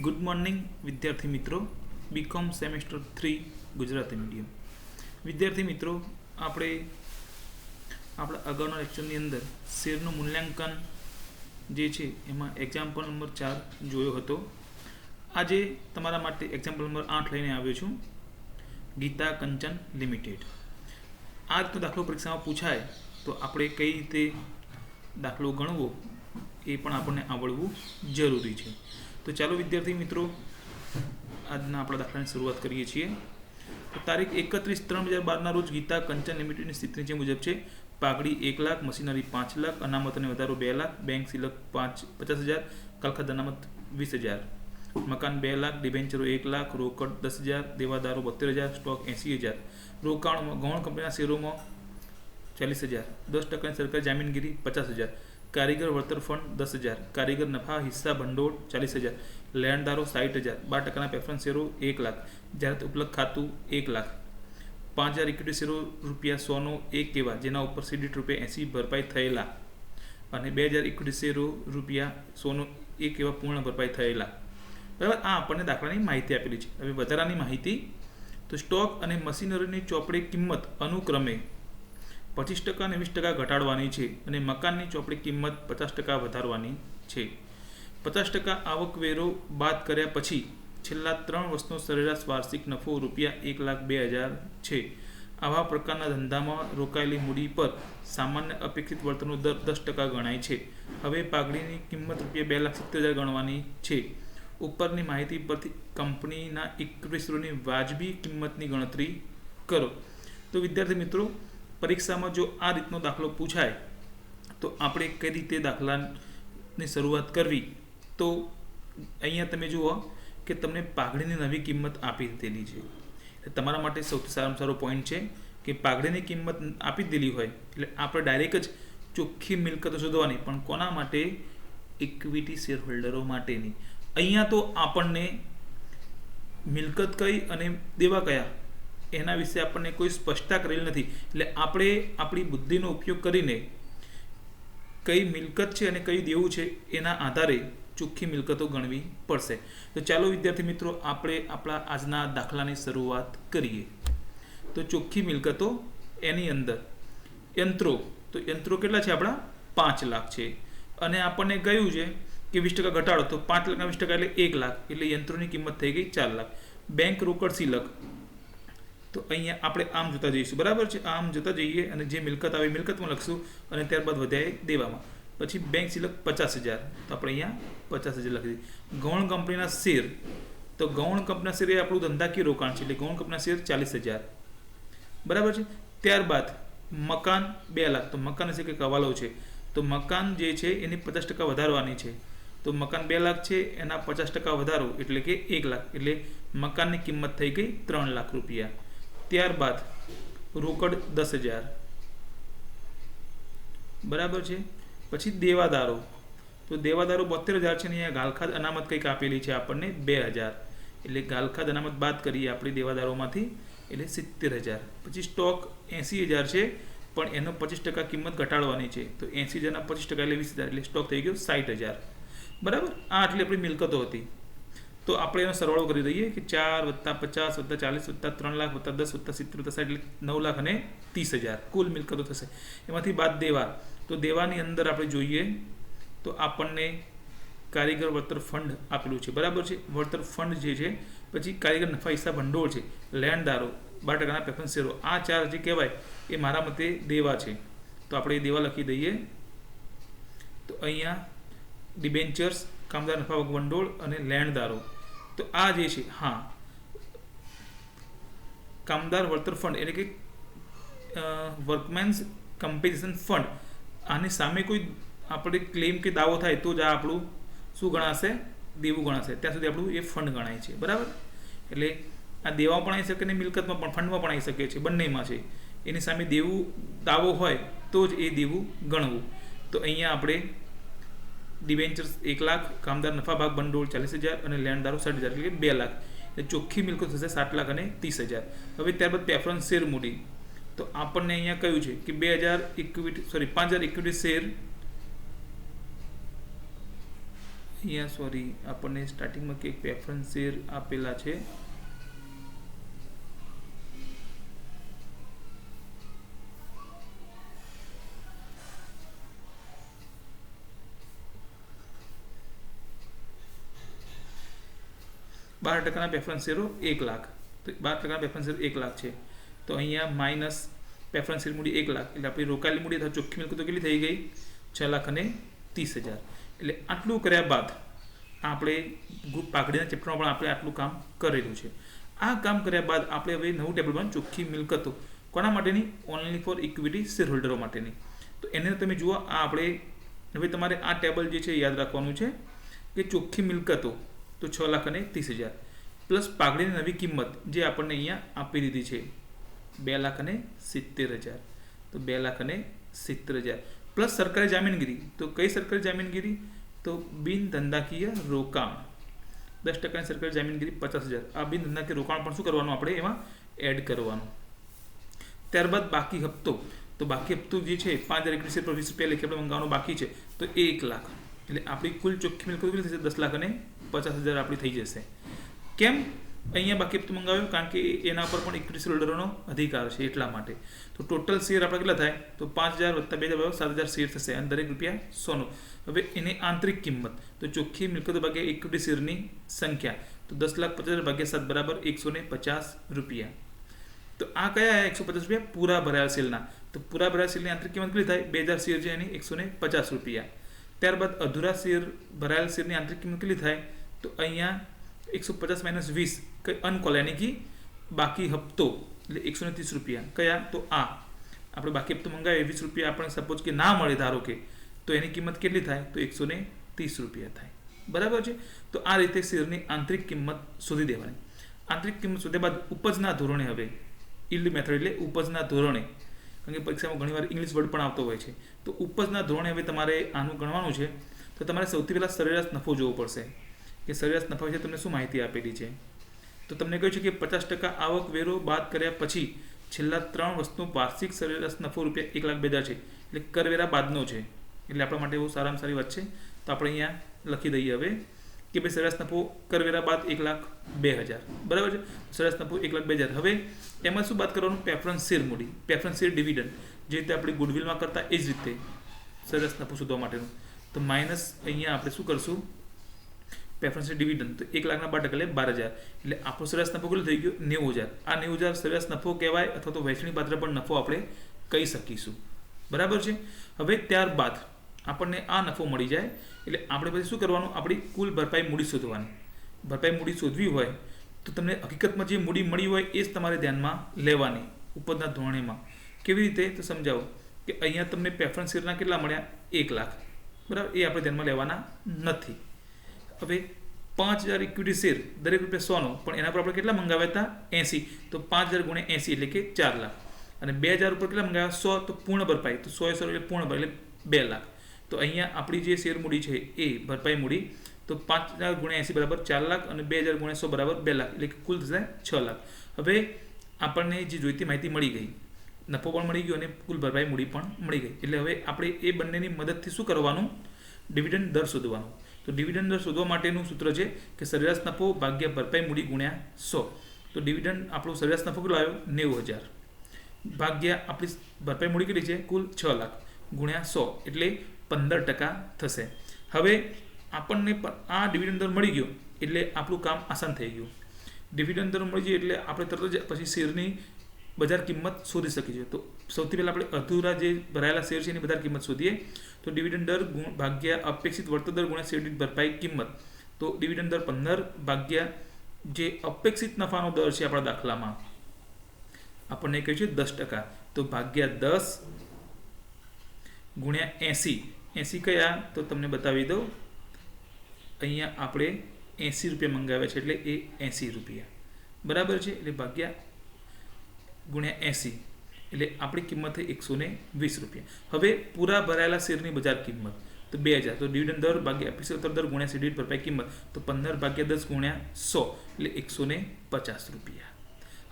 Good morning વિદ્યાર્થી મિત્રો. BCom semester 3 Gujarati medium વિદ્યાર્થી મિત્રો, આપણે આપણા અગાઉના લેક્ચરની અંદર શેરનું મૂલ્યાંકન જે છે એમાં એક્ઝામ્પલ નંબર 4 જોયો હતો. આજે તમારા માટે એક્ઝામ્પલ નંબર 8 લઈને આવ્યો છું. ગીતા કંચન લિમિટેડ. આ રીતનો દાખલો પરીક્ષામાં પૂછાય તો આપણે કઈ રીતે દાખલો ગણવો એ પણ આપણને આવડવું જરૂરી છે. તો ચાલો વિદ્યાર્થી મિત્રો, આજના આપણા દાખલાની શરૂઆત કરીએ છીએ. તો તારીખ 31/3/2012 રોજ ગીતા કંચન લિમિટેડની સ્થિતિ નીચે મુજબ છે. પાઘડી 1 લાખ, મશીનરી 5 લાખ, અનામત અને વધારો 2 લાખ, બેંક સિલક 50,000, કાલખાદ અનામત 20,000, મકાન 2 લાખ, ડિબેન્ચરો 1 લાખ, રોકડ 10,000, દેવાદારો 72,000, સ્ટોક 80,000, રોકાણમાં ગૌણ કંપનીના શેરોમાં 40,000, 10% સરકારી જામીનગીરી 50,000, કારીગર વળતર ફંડ 10,000, કારીગર નફા હિસ્સા ભંડોળ 40,000, લેણદારો 60,000, 12% પ્રેફરન્સ શેરો 1 લાખ, જાહેરાત ઉપલબ્ધ ખાતું 1 લાખ, 5,000 ઇક્વિટી શેરો ₹100 1 એવા જેના ઉપર સીડીટ ₹80 ભરપાઈ થયેલા અને 2,000 ઇક્વિટી શેરો ₹100 1 એવા પૂર્ણ ભરપાઈ થયેલા. બરાબર, આ આપણને દાખલાની માહિતી આપેલી છે. હવે વધારાની માહિતી, તો સ્ટોક અને મશીનરીની ચોપડી કિંમત અનુક્રમે 25% અને 20% ઘટાડવાની છે અને મકાનની ચોપડી કિંમત 50% વધારવાની છે. 50% આવકવેરો બાદ કર્યા પછી છેલ્લા 3 વર્ષનો સરેરાશ વાર્ષિક નફો ₹1,02,000 છે. આવા પ્રકારના ધંધામાં રોકાયેલી મૂડી પર સામાન્ય અપેક્ષિત વળતરનો દર 10% ગણાય છે. હવે પાઘડીની કિંમત ₹2,70,000 ગણવાની છે. ઉપરની માહિતી પરથી કંપનીના ઇક્વિટી શેરોની વાજબી કિંમતની ગણતરી કરો. તો વિદ્યાર્થી મિત્રો, પરીક્ષામાં જો આ રીતનો દાખલો પૂછાય તો આપણે કઈ રીતે દાખલાની શરૂઆત કરવી. તો અહીંયા તમે જુઓ કે તમને પાઘડીની નવી કિંમત આપી દીધેલી છે. તમારા માટે સૌથી સારામાં સારો પોઈન્ટ છે કે પાઘડીની કિંમત આપી દીધેલી હોય એટલે આપણે ડાયરેક્ટ જ ચોખ્ખી મિલકતો શોધવાની, પણ કોના માટે? ઇક્વિટી શેર હોલ્ડરો માટેની. અહીંયા તો આપણને મિલકત કઈ અને દેવા કયા એના વિશે આપણને કોઈ સ્પષ્ટતા કરેલી નથી. એટલે આપણે આપણી બુદ્ધિનો ઉપયોગ કરીને કઈ મિલકત છે અને કઈ દેવું છે એના આધારે ચોખ્ખી મિલકતો ગણવી પડશે. તો ચાલો વિદ્યાર્થી મિત્રો, આપણે આપણા આજના દાખલાની શરૂઆત કરીએ. તો ચોખ્ખી મિલકતો, એની અંદર યંત્રો, તો યંત્રો કેટલા છે? આપણા 5 લાખ છે અને આપણને કહ્યું છે કે 20% ઘટાડો, તો 5 લાખના 20% એટલે 1 લાખ, એટલે યંત્રોની કિંમત થઈ ગઈ 4 લાખ. બેંક રોકડ સિલક, તો અહીંયા આપણે આમ જોતા જઈશું. બરાબર છે, આમ જોતા જઈએ અને જે મિલકત આવે મિલકતમાં લખશું અને ત્યારબાદ વધ્યા દેવામાં. પછી બેંક સિલક 50,000, તો આપણે અહીંયા 50,000 લખી દઈએ. ગૌણ કંપનીના શેર, તો ગૌણ કંપનીના શેર એ આપણું ધંધાકીય રોકાણ છે એટલે ગૌણ કંપનીના શેર 40,000. બરાબર છે. ત્યારબાદ મકાન 2 લાખ, તો મકાન છે કે હવાલો છે, તો મકાન જે છે એની 50% વધારવાની છે. તો મકાન 2 લાખ છે, એના 50% વધારો એટલે કે 1 લાખ, એટલે મકાનની કિંમત થઈ ગઈ 3 લાખ રૂપિયા. ત્યારબાદ રોકડ 10,000. બરાબર છે. પછી દેવાદારો, તો દેવાદારો 72,000 છે ને અહીંયા ગાલખાદ અનામત કંઈક આપેલી છે આપણને 2,000, એટલે ગાલખાદ અનામત બાદ કરીએ આપણી દેવાદારોમાંથી એટલે 70,000. પછી સ્ટોક 80,000 છે પણ એનો 25% કિંમત ઘટાડવાની છે, તો 80,000ના 25% એટલે 20,000, એટલે સ્ટોક થઈ ગયો 60,000. બરાબર, આ આટલી આપણી મિલકતો હતી. તો આપણે એનો સરવાળો કરી દઈએ કે 4 + 50 + 40 + 3 લાખ + 10 + 70 + 60 એટલે 9,30,000 કુલ મિલકતો થશે. એમાંથી બાદ દેવા, તો દેવાની અંદર આપણે જોઈએ તો આપણને કારીગર વળતર ફંડ આપેલું છે. બરાબર છે, વળતર ફંડ જે છે. પછી કારીગર નફા હિસ્સા ભંડોળ છે, લેણદારો, 12%ના પ્રેફરન્સ શેરો, આ 4 જે કહેવાય એ મારા મતે દેવા છે. તો આપણે એ દેવા લખી દઈએ. તો અહીંયા ડિબેન્ચર્સ, કામદાર નફા ભંડોળ અને લેણદારો, તો આ જે છે, હા, કામદાર વળતર ફંડ એટલે કે વર્કમેન્સ કમ્પેન્સેશન ફંડ, આની સામે કોઈ આપણે ક્લેમ કે દાવો થાય તો જ આ આપણું શું ગણાશે? દેવું ગણાશે. ત્યાં સુધી આપણું એ ફંડ ગણાય છે. બરાબર, એટલે આ દેવામાં પણ આવી શકે ને મિલકતમાં પણ, ફંડમાં પણ આવી શકે છે, બંનેમાં છે. એની સામે દેવું દાવો હોય તો જ એ દેવું ગણવું. તો અહીંયા આપણે ડિબેન્ચર્સ 1 લાખ, કામદાર નફા ભાગ ભંડોળ 40,000 અને લેણદારો 60,000 એટલે કે 2 લાખ, એટલે ચોખ્ખી મિલકત થશે 7,30,000. હવે ત્યારબાદ પ્રેફરન્સ શેર મૂડી, તો આપણને અહીંયા કહ્યું છે કે 5,000 ઇક્વિટી શેર અહીંયા સોરી આપણને સ્ટાર્ટિંગમાં કે પ્રેફરન્સ શેર આપેલા છે, ₹12 પ્રેફરન્સ શેરો 1 લાખ, તો 12% પ્રેફરન્સ શેર 1 લાખ છે, તો અહીંયા માઇનસ પ્રેફરન્સ શેર મૂડી 1 લાખ, એટલે આપણી રોકાયેલી મૂડી અથવા ચોખ્ખી મિલકતો કેટલી થઈ ગઈ? 6,30,000. એટલે આટલું કર્યા બાદ આપણે ગ્રુપ પાઘડીના ચેપ્ટરમાં પણ આપણે આટલું કામ કરેલું છે. આ કામ કર્યા બાદ આપણે હવે નવું ટેબલ બનાવ્યું ચોખ્ખી મિલકતો, કોના માટેની? ઓનલી ફોર ઇક્વિટી શેર હોલ્ડરો માટેની. તો એને તમે જુઓ, આ આપણે હવે તમારે આ ટેબલ જે છે યાદ રાખવાનું છે કે ચોખ્ખી મિલકતો તો 6,30,000 પ્લસ પાઘડીની નવી કિંમત જે આપણને અહીંયા આપી દીધી છે 2,70,000, તો 2,70,000 પ્લસ સરકારી જામીનગીરી. તો કઈ સરકારી જામીનગીરી? તો બિન ધંધાકીય રોકાણ 10%ની સરકારી જામીનગીરી 50,000. આ બિન ધંધાકીય રોકાણ પણ શું કરવાનું? આપણે એમાં એડ કરવાનું. ત્યારબાદ બાકી હપ્તો, તો બાકી હપ્તો જે છે 5,000 પર 20 રૂપિયા લેખે આપણે મંગાવવાનો બાકી છે, તો એ 1 લાખ. એટલે આપણી કુલ ચોખ્ખી મિલકત કેટલી થશે? 10,50,000 આપણી થઈ જશે. કેમ અહીંયા બાકી હપ્તો મંગાવ્યો? કારણ કે એના પર પણ ઇક્વિટી શેર હોલ્ડરોનો અધિકાર છે, એટલા માટે. તો ટોટલ શેર આપણે કેટલા થાય? તો 5,000 વત્તા 2,000 7,000 શેર થશે, અને દરેક રૂપિયા 100નો. હવે એની આંતરિક કિંમત, તો ચોખ્ખી મિલકતો ભાગ્યા ઇક્વિટી શેરની સંખ્યા, તો 10,50,000 ભાગ્યા 7 બરાબર 150 રૂપિયા. તો આ કયા 150 રૂપિયા? પૂરા ભરાયેલા સેલના. તો પૂરા ભરાયેલા સેલની આંતરિક કિંમત કેટલી થાય? 2,000 શેર છે, એની 150 રૂપિયા. ત્યારબાદ અધૂરા શેર ભરાયેલા શેરની આંતરિક કિંમત કેટલી થાય? તો અહીંયા 150 માઇનસ 20 કઈ અનકોલ, યાની કે બાકી હપ્તો, એટલે 130 રૂપિયા. કયા? તો આ આપણે બાકી હપ્તો મંગાવીએ 20 રૂપિયા, આપણે સપોઝ કે ના મળે ધારો કે, તો એની કિંમત કેટલી થાય? તો 130 રૂપિયા થાય. બરાબર છે. તો આ રીતે શેરની આંતરિક કિંમત શોધી દેવાની. આંતરિક કિંમત શોધ્યા બાદ ઉપજના ધોરણે, હવે યીલ્ડ મેથડ એટલે ઉપજના ધોરણે, કારણ કે પરીક્ષામાં ઘણીવાર ઇંગ્લિશ વર્ડ પણ આવતો હોય છે, તો ઉપજના ધોરણે હવે તમારે આનું ગણવાનું છે. તો તમારે સૌથી પહેલાં સરેરાશ નફો જોવો પડશે કે સરેરાશ નફા વિશે તમને શું માહિતી આપેલી છે. તો તમને કહ્યું છે કે 50% આવક વેરો બાદ કર્યા પછી છેલ્લા 3 વર્ષનો વાર્ષિક સરેરાશ નફો ₹1,02,000 છે, એટલે કરવેરા બાદનો છે. એટલે આપણા માટે બહુ સારામાં સારી વાત છે. તો આપણે અહીંયા લખી દઈએ હવે કે ભાઈ સરેરાશ નફો કરવેરા બાદ 1,02,000. બરાબર છે. સરેરાશ નફો 1,02,000. હવે એમાં શું બાદ કરવાનું? પ્રેફરન્સ શેર મૂડી, પ્રેફરન્સ શેર ડિવિડન્ડ, જે રીતે આપણે ગુડવિલમાં કરતા એ જ રીતે સરેરાશ નફો શોધવા માટેનું. તો માઇનસ અહીંયા આપણે શું કરશું? પ્રેફરન્સ ડિવિડન્ડ, તો 1,00,000 ના 12% એટલે 12,000. એટલે આપણો સરેરાશ નફો કેટલો થઈ ગયો? 90,000. આ 90,000 સરેરાશ નફો કહેવાય, અથવા તો વહેંચણી પાત્ર પણ નફો આપણે કહી શકીશું. બરાબર છે. હવે ત્યારબાદ આપણને આ નફો મળી જાય એટલે આપણે પછી શું કરવાનું? આપણી કુલ ભરપાઈ મૂડી શોધવાની. ભરપાઈ મૂડી શોધવી હોય તો તમને હકીકતમાં જે મૂડી મળી હોય એ જ તમારે ધ્યાનમાં લેવાની ઉપજના ધોરણેમાં. કેવી રીતે? તો સમજાવો કે અહીંયા તમને પ્રેફરન્સ શેરના કેટલા મળ્યા? 1 લાખ. બરાબર, એ આપણે ધ્યાનમાં લેવાના નથી. હવે 5,000 ઇક્વિટી શેર, દરેક રૂપિયા 100નો, પણ એના પર આપણે કેટલા મંગાવ્યા હતા? 80. તો 5,000 ગુણ્યા 80 એટલે કે 4 લાખ. અને 2,000 ઉપર કેટલા મંગાવ્યા? 100, તો પૂર્ણ ભરપાઈ, તો 100 એટલે પૂર્ણ ભરપાઈ એટલે 2 લાખ. તો અહીંયા આપણી જે શેર મૂડી છે એ ભરપાઈ મૂડી, તો 5,000 ગુણ્યા 80 બરાબર 4 લાખ, અને 2,000 ગુણ્યા 100 બરાબર 2 લાખ, એટલે કે કુલ થશે 6 લાખ. હવે આપણને જે જોઈતી માહિતી મળી ગઈ, નફો પણ મળી ગયો અને કુલ ભરપાઈ મૂડી પણ મળી ગઈ. એટલે હવે આપણે એ બંનેની મદદથી શું કરવાનું? ડિવિડન્ડ દર શોધવાનું. તો ડિવિડન્ડ દર શોધવા માટેનું સૂત્ર છે કે સરેરાશ નફો ભાગ્યા ભરપાઈ મૂડી ગુણ્યા 100. તો ડિવિડન્ડ આપણો સરેરાશ નફો કેટલો આવ્યો? 90,000 ભાગ્યા આપણી ભરપાઈ મૂડી કેટલી છે? કુલ 6 લાખ ગુણ્યા 100 એટલે 15% થશે. હવે આપણને આ ડિવિડન્ડ દર મળી ગયો એટલે આપણું કામ આસાન થઈ ગયું. ડિવિડન્ડ દર મળી ગયો એટલે આપણે તરત જ પછી શેરની બજાર કિંમત શોધી શકીએ છીએ. તો સૌથી પહેલાં આપણે અધૂરા જે ભરાયેલા શેર છે એની બજાર કિંમત શોધીએ. તો ડિવિડન્ડ દર ભાગ્યા અપેક્ષિત વળતર દર ગુણ્યા શેર દીઠ ભરપાઈ કિંમત. તો ડિવિડન્ડ દર 15 ભાગ્યા જે અપેક્ષિત નફાનો દર છે આપણા દાખલામાં આપણને કહ્યું છે 10%, તો ભાગ્યા 10 ગુણ્યા 80. 80 કયા? તો તમને બતાવી દઉં. અહીંયા આપણે 80 રૂપિયા મંગાવ્યા છે એટલે એ 80 રૂપિયા. બરાબર છે. એટલે ભાગ્યા ગુણ્યા 80 એટલે આપણી કિંમત થઈ 120 રૂપિયા. હવે પૂરા ભરાયેલા શેરની બજાર કિંમત તો 2,000. તો ડિવિડન્ડ દર ભાગ્યા અપેક્ષિત દર ગુણ્યા શેર દીઠ ભરપાઈ કિંમત, તો 15 ભાગ્યા 10 ગુણ્યા 100 એટલે 150 રૂપિયા.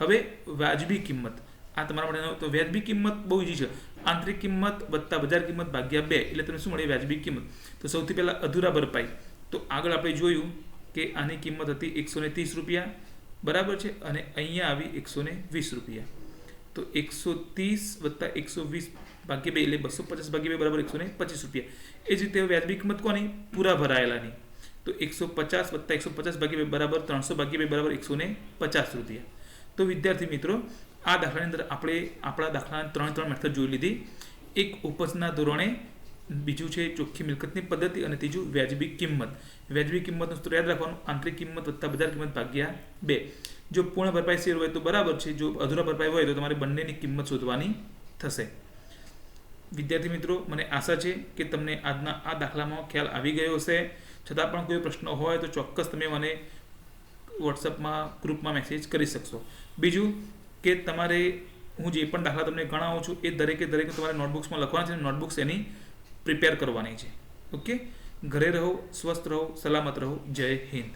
હવે વ્યાજબી કિંમત, આ તમારા માટે તો વ્યાજબી કિંમત બહુ ઈઝી છે. આંતરિક કિંમત વત્તા બજાર કિંમત ભાગ્યા 2 એટલે તમને શું મળે? વ્યાજબી કિંમત. તો સૌથી પહેલાં અધૂરા ભરપાઈ તો આગળ આપણે જોયું કે આની કિંમત હતી 130 રૂપિયા, બરાબર છે, અને અહીંયા આવી 120 રૂપિયા. તો 130 વત્તા 120 ભાગ્યા 2 એટલે 250 ભાગ્યા 2 બરાબર 125 રૂપિયા. એ જ રીતે વ્યાજબી કિંમત કોની? પૂરા ભરાયેલાની. તો 150 વત્તા 150 ભાગ્યા 2 બરાબર 300 ભાગ્યા 2 બરાબર 150 રૂપિયા. તો વિદ્યાર્થી મિત્રો, આ દાખલાની અંદર આપણે આપણા દાખલાના ત્રણ મેથડ જોઈ લીધી. એક ઉપજના ધોરણે, બીજું છે ચોખ્ખી મિલકતની પદ્ધતિ, અને ત્રીજું વ્યાજબી કિંમત. વ્યાજબી કિંમતનું સૂત્ર યાદ રાખવાનું, આંતરિક કિંમત વત્તા બજાર કિંમત ભાગ્યા 2. જો પૂર્ણ ભરપાઈ શેર હોય તો બરાબર છે, જો અધૂરા ભરપાઈ હોય તો તમારે બંનેની કિંમત શોધવાની થશે. વિદ્યાર્થી મિત્રો, મને આશા છે કે તમને આજના આ દાખલામાં ખ્યાલ આવી ગયો હશે. છતાં પણ કોઈ પ્રશ્ન હોય તો ચોક્કસ તમે મને વોટ્સઅપમાં ગ્રુપમાં મેસેજ કરી શકશો. બીજું કે તમારે હું જે પણ દાખલા તમને ગણાવું છું એ દરેકે તમારે નોટબુક્સમાં લખવાના છે, નોટબુક્સ એની પ્રિપેર કરવાની છે. ઓકે, ઘરે રહો, સ્વસ્થ રહો, સલામત રહો. જય હિન્દ.